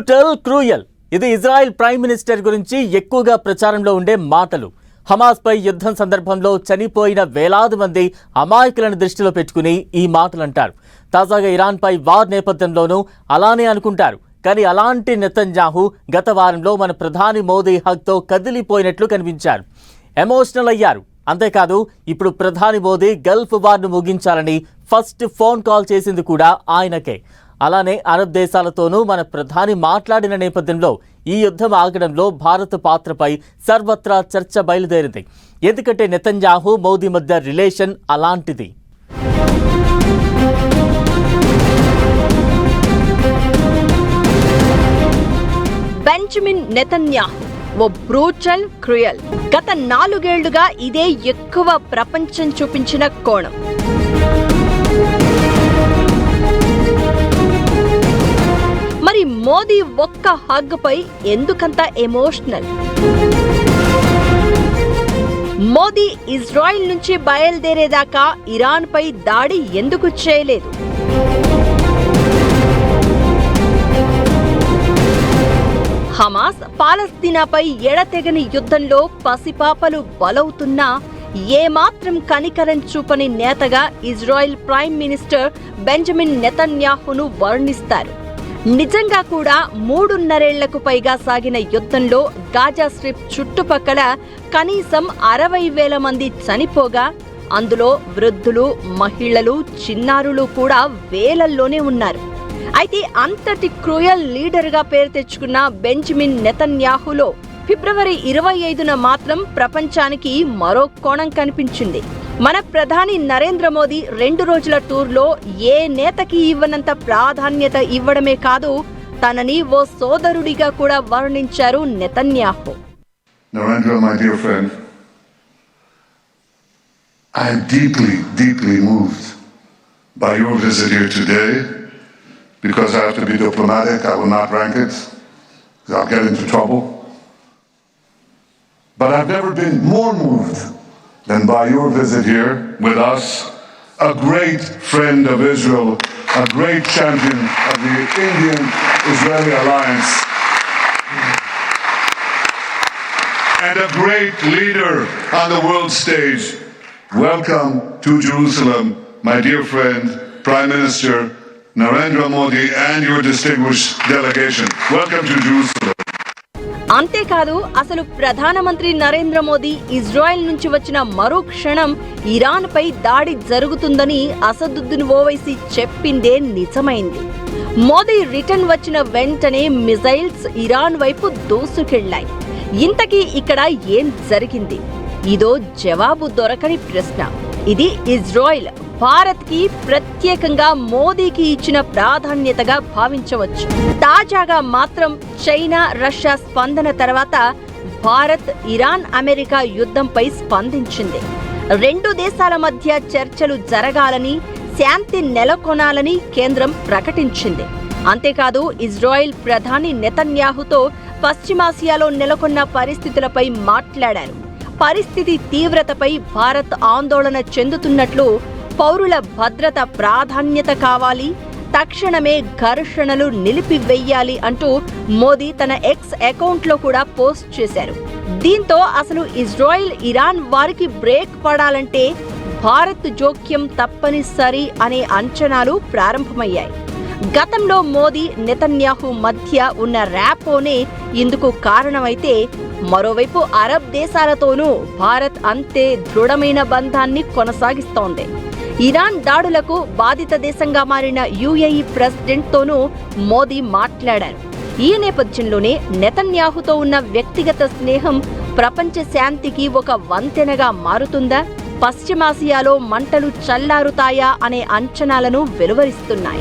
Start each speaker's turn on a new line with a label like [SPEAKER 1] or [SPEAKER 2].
[SPEAKER 1] Brutal, cruel ఇది Israel prime minister గురించి ఎక్కువగా ప్రచారంలో ఉండే మాటలు. హమాస్ పై యుద్ధం సందర్భంలో చనిపోయిన వేలాది మంది అమాయకులను దృష్టిలో పెట్టుకుని ఈ మాటలు అంటారు. తాజాగా ఇరాన్ పై వార్ నేపథ్యంలోనూ అలానే అనుకుంటారు. కానీ అలాంటి నెతన్యాహు గత వారంలో మన ప్రధాని మోదీ హక్తో కదిలిపోయినట్లు కనిపించారు. ఎమోషనల్ అయ్యారు. అంతేకాదు ఇప్పుడు ప్రధాని మోదీ గల్ఫ్ వార్ను ముగించాలని ఫస్ట్ ఫోన్ కాల్ చేసింది కూడా ఆయనకే. అలానే అరబ్ దేశాలతోనూ మన ప్రధాని మాట్లాడిన నేపథ్యంలో ఈ యుద్ధం ఆగడంలో భారత్ పాత్రపై సర్వత్రా చర్చ బయలుదేరింది. ఎందుకంటే నెతన్యాహు మోదీ మధ్య రిలేషన్ అలాంటిది.
[SPEAKER 2] బెంజమిన్ నెతన్యాహు ఓ బ్రూటల్, క్రూయల్. గత 4 ఏళ్లుగా ఇదే ఎక్కువ ప్రపంచం చూపించిన కోణం. మరి మోదీ ఒక్క హగ్ పై ఎందుకంత ఎమోషనల్? మోదీ ఇజ్రాయెల్ నుంచి బయలుదేరేదాకా ఇరాన్ పై దాడి ఎందుకు చేయలేదు? హమాస్ పాలస్తీనాపై ఎడతెగని యుద్ధంలో పసిపాపలు బలవుతున్నా ఏమాత్రం కనికరం చూపని నేతగా ఇజ్రాయెల్ ప్రైమ్ మినిస్టర్ బెంజమిన్ నెతన్యాహును వర్ణిస్తారు. నిజంగా కూడా 3.5 పైగా సాగిన యుద్ధంలో గాజా స్ట్రిప్ చుట్టుపక్కల కనీసం 60,000 మంది చనిపోగా అందులో వృద్ధులు, మహిళలు, చిన్నారులు కూడా వేలల్లోనే ఉన్నారు. అయితే అంతటి క్రూయల్ లీడర్గా పేరు తెచ్చుకున్న బెంజమిన్ నెతన్యాహులో ఫిబ్రవరి 25న మాత్రం ప్రపంచానికి మరో కోణం కనిపించింది. మన ప్రధాని నరేంద్ర మోదీ 2 రోజుల టూర్లో ఏ నేతకి ఇవ్వనంత ప్రాధాన్యత ఇవ్వడమే కాదు, తనని ఓ సోదరుడిగా కూడా వర్ణించారు Netanyahu.
[SPEAKER 3] Narendra, my dear friend, I am deeply, deeply moved by your visit here today. Because I have to be diplomatic, I will not rank it, because I'll get into trouble. But I've never been more moved than by your visit here with us, a great friend of Israel, a great champion of the Indian-Israeli alliance, and a great leader on the world stage. Welcome to Jerusalem, my dear friend, Prime Minister Narendra Modi and your distinguished delegation. Welcome to Jerusalem.
[SPEAKER 2] అంతేకాదు, అసలు ప్రధానమంత్రి Narendra Modi Israel నుంచి వచ్చిన మరో క్షణం Iran పై దాడి జరుగుతుందని అసదుద్దీన్ ఓవైసీ చెప్పిందే నిజమైంది. మోదీ రిటర్న్ వచ్చిన వెంటనే మిజైల్స్ ఇరాన్ వైపు దూసుకెళ్లాయి. ఇంతకీ ఇక్కడ ఏం జరిగింది? ఇదో జవాబు దొరకని ప్రశ్న. ఇది ఇజ్రాయెల్ భారత్ కి ప్రత్యేకంగా మోదీకి ఇచ్చిన ప్రాధాన్యతగా భావించవచ్చు. తాజాగా మాత్రం చైనా, రష్యా స్పందన తర్వాత భారత్, ఇరాన్, అమెరికా యుద్ధంపై స్పందించింది. 2 దేశాల మధ్య చర్చలు జరగాలని, శాంతి నెలకొనాలని కేంద్రం ప్రకటించింది. అంతేకాదు, ఇజ్రాయెల్ ప్రధాని నెతన్యాహుతో పశ్చిమాసియాలో నెలకొన్న పరిస్థితులపై మాట్లాడారు. పరిస్థితి తీవ్రతపై భారత్ ఆందోళన చెందుతున్నట్లు, పౌరుల భద్రత ప్రాధాన్యత కావాలి, తక్షణమే ఘర్షణలు నిలిపివేయాలి అంటూ మోదీ తన ఎక్స్ అకౌంట్లో కూడా పోస్ట్ చేశారు. దీంతో అసలు ఇజ్రాయెల్, ఇరాన్ వారికి బ్రేక్ పడాలంటే భారత్ జోక్యం తప్పనిసరి అనే అంచనాలు ప్రారంభమయ్యాయి. గతంలో మోదీ, నెతన్యాహు మధ్య ఉన్న ర్యాపోనే ఇందుకు కారణమైతే, మరోవైపు అరబ్ దేశాలతోనూ భారత్ అంతే దృఢమైన బంధాన్ని కొనసాగిస్తోంది. ఇరాన్ దాడులకు బాధిత దేశంగా మారిన యుఏఈ ప్రెసిడెంట్తోనూ మోదీ మాట్లాడారు. ఈ నేపథ్యంలోనే నెతన్యాహుతో ఉన్న వ్యక్తిగత స్నేహం ప్రపంచ శాంతికి ఒక వంతెనగా మారుతుందా? పశ్చిమాసియాలో మంటలు చల్లారుతాయా అనే అంచనాలను వెలువరిస్తున్నాయి.